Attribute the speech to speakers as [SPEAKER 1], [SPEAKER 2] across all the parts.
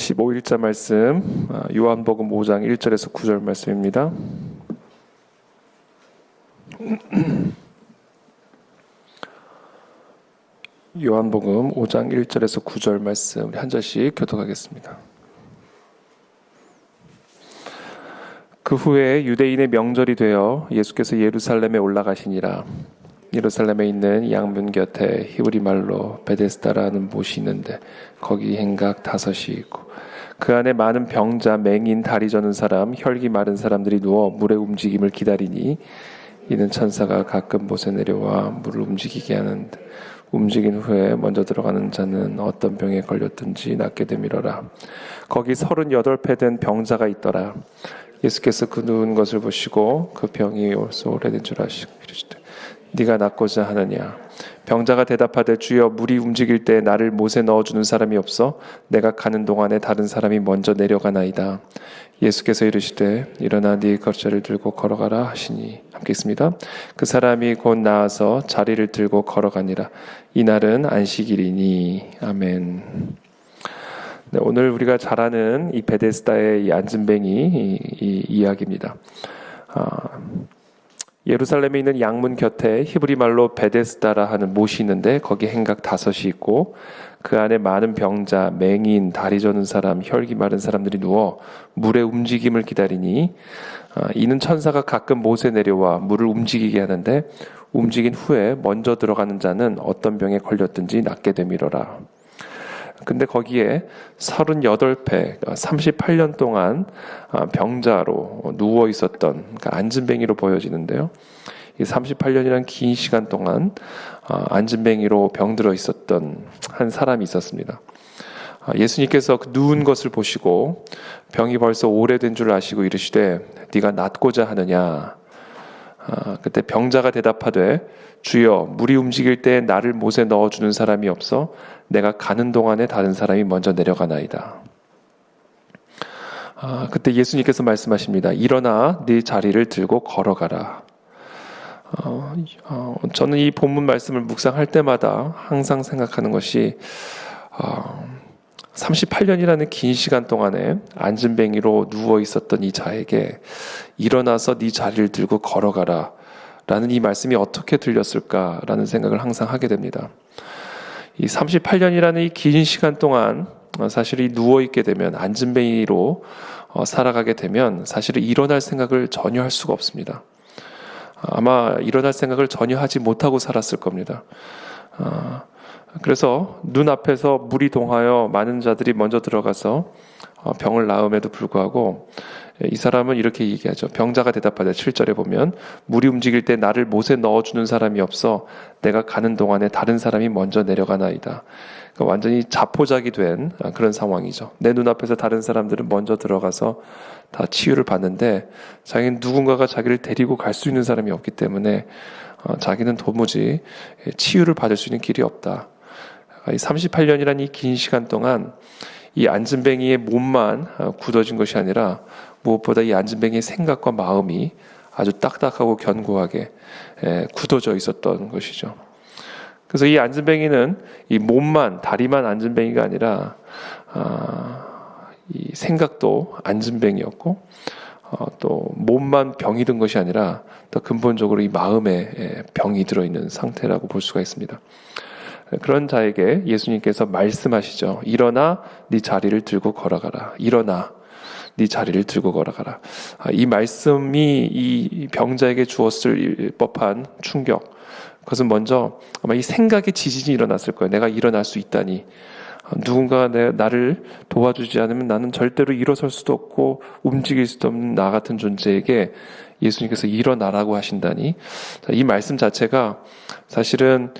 [SPEAKER 1] 15일자 말씀 요한복음 5장 1절에서 9절 말씀입니다. 요한복음 5장 1절에서 9절 말씀 우리 한 절씩 교독하겠습니다. 그 후에 유대인의 명절이 되어 예수께서 예루살렘에 올라가시니라. 예루살렘에 있는 양문 곁에 히브리 말로 베데스다라는 못이 있는데 거기 행각 5이 있고 그 안에 많은 병자, 맹인, 다리 저는 사람, 혈기 마른 사람들이 누워 물의 움직임을 기다리니 이는 천사가 가끔 못에 내려와 물을 움직이게 하는데 움직인 후에 먼저 들어가는 자는 어떤 병에 걸렸든지 낫게 되밀어라. 거기 38배 된 병자가 있더라. 예수께서 그 누운 것을 보시고 그 병이 오래된 줄 아시고 이르시되 네가 낫고자 하느냐. 병자가 대답하되 주여 물이 움직일 때 나를 못에 넣어주는 사람이 없어 내가 가는 동안에 다른 사람이 먼저 내려가나이다. 예수께서 이르시되 일어나 네 겉자를 들고 걸어가라 하시니 함께 있습니다. 그 사람이 곧 나아서 자리를 들고 걸어가니라. 이날은 안식일이니. 아멘. 네, 오늘 우리가 잘 아는 이 베데스다의 이 안진뱅이 이 이야기입니다. 예루살렘에 있는 양문 곁에 히브리 말로 베데스다라 하는 못이 있는데 거기 행각 5이 있고 그 안에 많은 병자, 맹인, 다리 저는 사람, 혈기 마른 사람들이 누워 물의 움직임을 기다리니 이는 천사가 가끔 못에 내려와 물을 움직이게 하는데 움직인 후에 먼저 들어가는 자는 어떤 병에 걸렸든지 낫게 되밀어라. 근데 거기에 38배, 38년 동안 병자로 누워 있었던, 그러니까 안진뱅이로 보여지는데요. 이 38년이란 긴 시간 동안 안진뱅이로 병들어 있었던 한 사람이 있었습니다. 예수님께서 그 누운 것을 보시고 병이 벌써 오래된 줄 아시고 이르시되 네가 낫고자 하느냐. 그때 병자가 대답하되 주여 물이 움직일 때 나를 못에 넣어주는 사람이 없어 내가 가는 동안에 다른 사람이 먼저 내려가나이다. 그때 예수님께서 말씀하십니다. 일어나 네 자리를 들고 걸어가라. 저는 이 본문 말씀을 묵상할 때마다 항상 생각하는 것이 38년이라는 긴 시간 동안에 안진뱅이로 누워 있었던 이 자에게 일어나서 네 자리를 들고 걸어가라 라는 이 말씀이 어떻게 들렸을까라는 생각을 항상 하게 됩니다. 이 38년이라는 이 긴 시간 동안 사실 이 누워있게 되면 안진뱅이로 살아가게 되면 사실은 일어날 생각을 전혀 할 수가 없습니다. 아마 일어날 생각을 전혀 하지 못하고 살았을 겁니다. 그래서 눈앞에서 물이 동하여 많은 자들이 먼저 들어가서 병을 나음에도 불구하고 이 사람은 이렇게 얘기하죠. 병자가 대답하되 7절에 보면 물이 움직일 때 나를 못에 넣어주는 사람이 없어 내가 가는 동안에 다른 사람이 먼저 내려가나이다. 그러니까 완전히 자포자기 된 그런 상황이죠. 내 눈앞에서 다른 사람들은 먼저 들어가서 다 치유를 받는데 자기는 누군가가 자기를 데리고 갈 수 있는 사람이 없기 때문에 자기는 도무지 치유를 받을 수 있는 길이 없다. 이 38년이라는 이 긴 시간 동안 이 안진뱅이의 몸만 굳어진 것이 아니라 무엇보다 이 안진뱅이의 생각과 마음이 아주 딱딱하고 견고하게 굳어져 있었던 것이죠. 그래서 이 안진뱅이는 이 몸만, 다리만 안진뱅이가 아니라 이 생각도 안진뱅이였고 또 몸만 병이 든 것이 아니라 또 근본적으로 이 마음에 병이 들어있는 상태라고 볼 수가 있습니다. 그런 자에게 예수님께서 말씀하시죠. 일어나 네 자리를 들고 걸어가라. 일어나 네 자리를 들고 걸어가라. 이 말씀이 이 병자에게 주었을 법한 충격. 그것은 먼저 아마 이 생각의 지진이 일어났을 거예요. 내가 일어날 수 있다니. 누군가 나를 도와주지 않으면 나는 절대로 일어설 수도 없고 움직일 수도 없는 나 같은 존재에게 예수님께서 일어나라고 하신다니. 이 말씀 자체가 사실은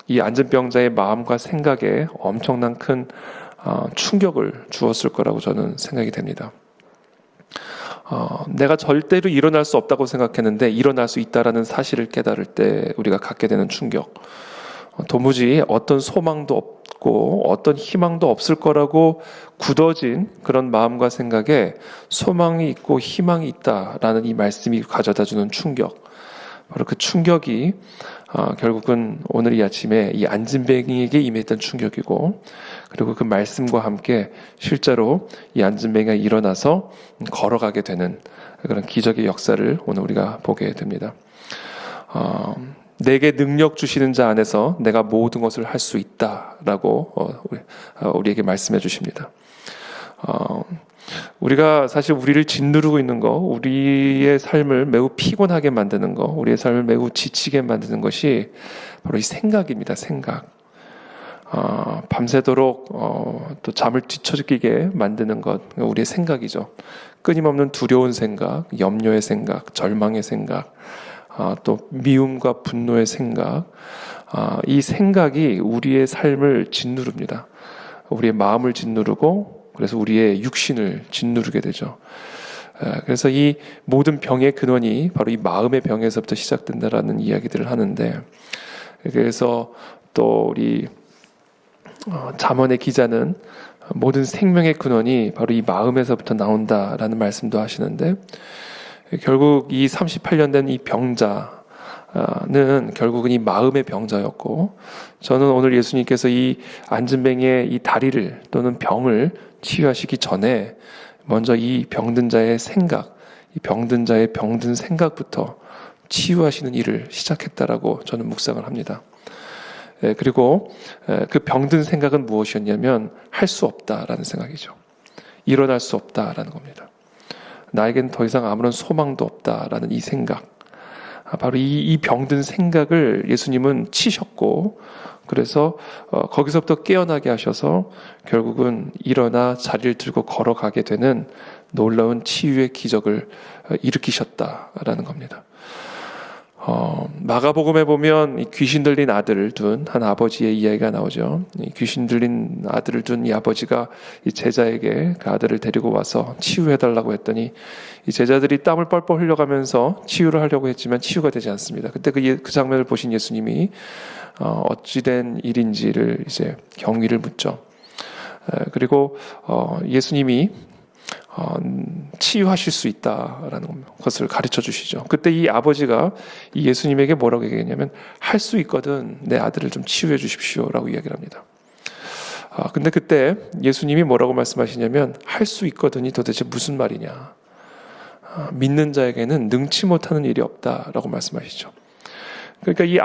[SPEAKER 1] 이 안진병자의 마음과 생각에 엄청난 큰 충격을 주었을 거라고 저는 생각이 됩니다. 내가 절대로 일어날 수 없다고 생각했는데 일어날 수 있다라는 사실을 깨달을 때 우리가 갖게 되는 충격. 도무지 어떤 소망도 없고 어떤 희망도 없을 거라고 굳어진 그런 마음과 생각에 소망이 있고 희망이 있다라는 이 말씀이 가져다주는 충격. 바로 그 충격이 결국은 오늘 이 아침에 이 안진뱅이에게 임했던 충격이고, 그리고 그 말씀과 함께 실제로 이 안진뱅이가 일어나서 걸어가게 되는 그런 기적의 역사를 오늘 우리가 보게 됩니다. 내게 능력 주시는 자 안에서 내가 모든 것을 할 수 있다라고 우리에게 말씀해 주십니다. 우리가 사실 우리를 짓누르고 있는 거, 우리의 삶을 매우 피곤하게 만드는 거, 우리의 삶을 매우 지치게 만드는 것이 바로 이 생각입니다. 생각. 밤새도록 또 잠을 뒤척이게 만드는 것, 우리의 생각이죠. 끊임없는 두려운 생각, 염려의 생각, 절망의 생각, 또 미움과 분노의 생각, 이 생각이 우리의 삶을 짓누릅니다. 우리의 마음을 짓누르고, 그래서 우리의 육신을 짓누르게 되죠. 그래서 이 모든 병의 근원이 바로 이 마음의 병에서부터 시작된다라는 이야기들을 하는데, 그래서 또 우리 잠언의 기자는 모든 생명의 근원이 바로 이 마음에서부터 나온다라는 말씀도 하시는데, 결국 이 38년 된 이 병자는 결국은 이 마음의 병자였고, 저는 오늘 예수님께서 이 안진뱅이의 이 다리를 또는 병을 치유하시기 전에 먼저 이 병든 자의 생각, 이 병든 자의 병든 생각부터 치유하시는 일을 시작했다라고 저는 묵상을 합니다. 그리고 그 병든 생각은 무엇이었냐면 할 수 없다라는 생각이죠. 일어날 수 없다라는 겁니다. 나에겐 더 이상 아무런 소망도 없다라는 이 생각, 바로 이 병든 생각을 예수님은 치셨고, 그래서 거기서부터 깨어나게 하셔서 결국은 일어나 자리를 들고 걸어가게 되는 놀라운 치유의 기적을 일으키셨다라는 겁니다. 마가복음에 보면 이 귀신 들린 아들을 둔 한 아버지의 이야기가 나오죠. 이 귀신 들린 아들을 둔 이 아버지가 이 제자에게 그 아들을 데리고 와서 치유해달라고 했더니 이 제자들이 땀을 뻘뻘 흘려가면서 치유를 하려고 했지만 치유가 되지 않습니다. 그때 그 장면을 보신 예수님이 어찌된 일인지를 이제 경위를 묻죠. 그리고 예수님이 치유하실 수 있다라는 것을 가르쳐 주시죠. 그때 이 아버지가 이 예수님에게 뭐라고 얘기했냐면, 할 수 있거든 내 아들을 좀 치유해 주십시오라고 이야기를 합니다. 근데 그때 예수님이 뭐라고 말씀하시냐면, 할 수 있거든이 도대체 무슨 말이냐, 믿는 자에게는 능치 못하는 일이 없다라고 말씀하시죠. 그러니까 이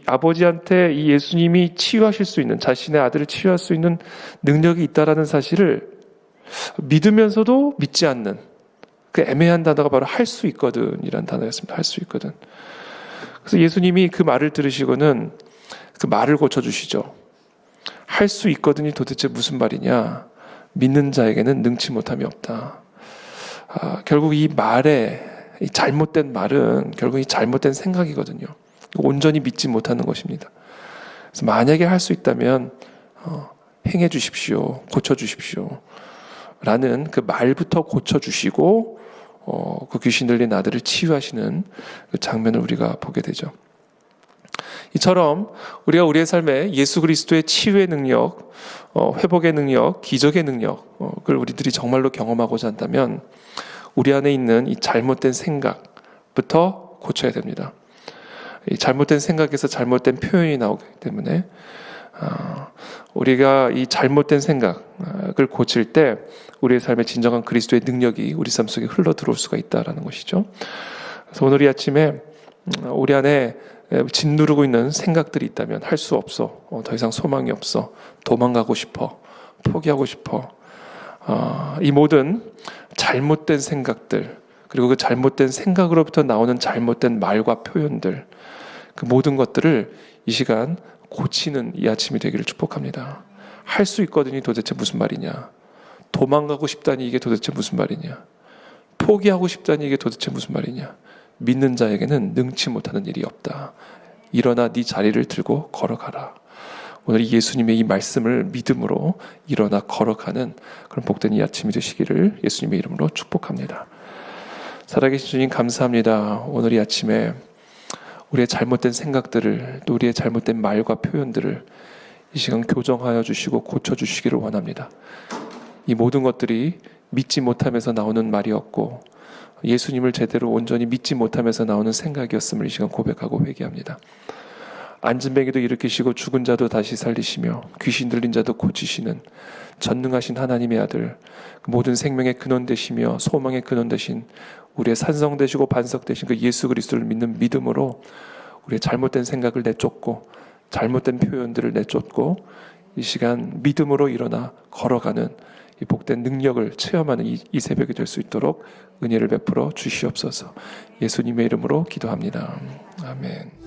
[SPEAKER 1] 아버지한테 이 예수님이 치유하실 수 있는, 자신의 아들을 치유할 수 있는 능력이 있다라는 사실을 믿으면서도 믿지 않는 그 애매한 단어가 바로 할 수 있거든 이란 단어였습니다. 할 수 있거든. 그래서 예수님이 그 말을 들으시고는 그 말을 고쳐주시죠. 할 수 있거든이 도대체 무슨 말이냐, 믿는 자에게는 능치 못함이 없다. 결국 이 말의 이 잘못된 말은 결국 이 잘못된 생각이거든요. 온전히 믿지 못하는 것입니다. 그래서 만약에 할 수 있다면 행해 주십시오, 고쳐 주십시오 라는 그 말부터 고쳐주시고 그 귀신 들린 아들을 치유하시는 그 장면을 우리가 보게 되죠. 이처럼 우리가 우리의 삶에 예수 그리스도의 치유의 능력, 회복의 능력, 기적의 능력을 우리들이 정말로 경험하고자 한다면 우리 안에 있는 이 잘못된 생각부터 고쳐야 됩니다. 이 잘못된 생각에서 잘못된 표현이 나오기 때문에 우리가 이 잘못된 생각을 고칠 때 우리의 삶에 진정한 그리스도의 능력이 우리 삶 속에 흘러 들어올 수가 있다라는 것이죠. 그래서 오늘 이 아침에 우리 안에 짓누르고 있는 생각들이 있다면, 할 수 없어, 더 이상 소망이 없어, 도망가고 싶어, 포기하고 싶어, 이 모든 잘못된 생각들, 그리고 그 잘못된 생각으로부터 나오는 잘못된 말과 표현들, 그 모든 것들을 이 시간 고치는 이 아침이 되기를 축복합니다. 할 수 있거든이 도대체 무슨 말이냐, 도망가고 싶다니 이게 도대체 무슨 말이냐, 포기하고 싶다니 이게 도대체 무슨 말이냐, 믿는 자에게는 능치 못하는 일이 없다. 일어나 네 자리를 들고 걸어가라. 오늘 예수님의 이 말씀을 믿음으로 일어나 걸어가는 그런 복된 이 아침이 되시기를 예수님의 이름으로 축복합니다. 살아계신 주님 감사합니다. 오늘 이 아침에 우리의 잘못된 생각들을, 또 우리의 잘못된 말과 표현들을 이 시간 교정하여 주시고 고쳐주시기를 원합니다. 이 모든 것들이 믿지 못하면서 나오는 말이었고, 예수님을 제대로 온전히 믿지 못하면서 나오는 생각이었음을 이 시간 고백하고 회개합니다. 안진뱅이도 일으키시고 죽은 자도 다시 살리시며 귀신 들린 자도 고치시는 전능하신 하나님의 아들, 모든 생명의 근원 되시며 소망의 근원 되신 우리의 산성 되시고 반석 되신 그 예수 그리스도를 믿는 믿음으로 우리의 잘못된 생각을 내쫓고 잘못된 표현들을 내쫓고 이 시간 믿음으로 일어나 걸어가는 이 복된 능력을 체험하는 이 새벽이 될 수 있도록 은혜를 베풀어 주시옵소서. 예수님의 이름으로 기도합니다. 아멘.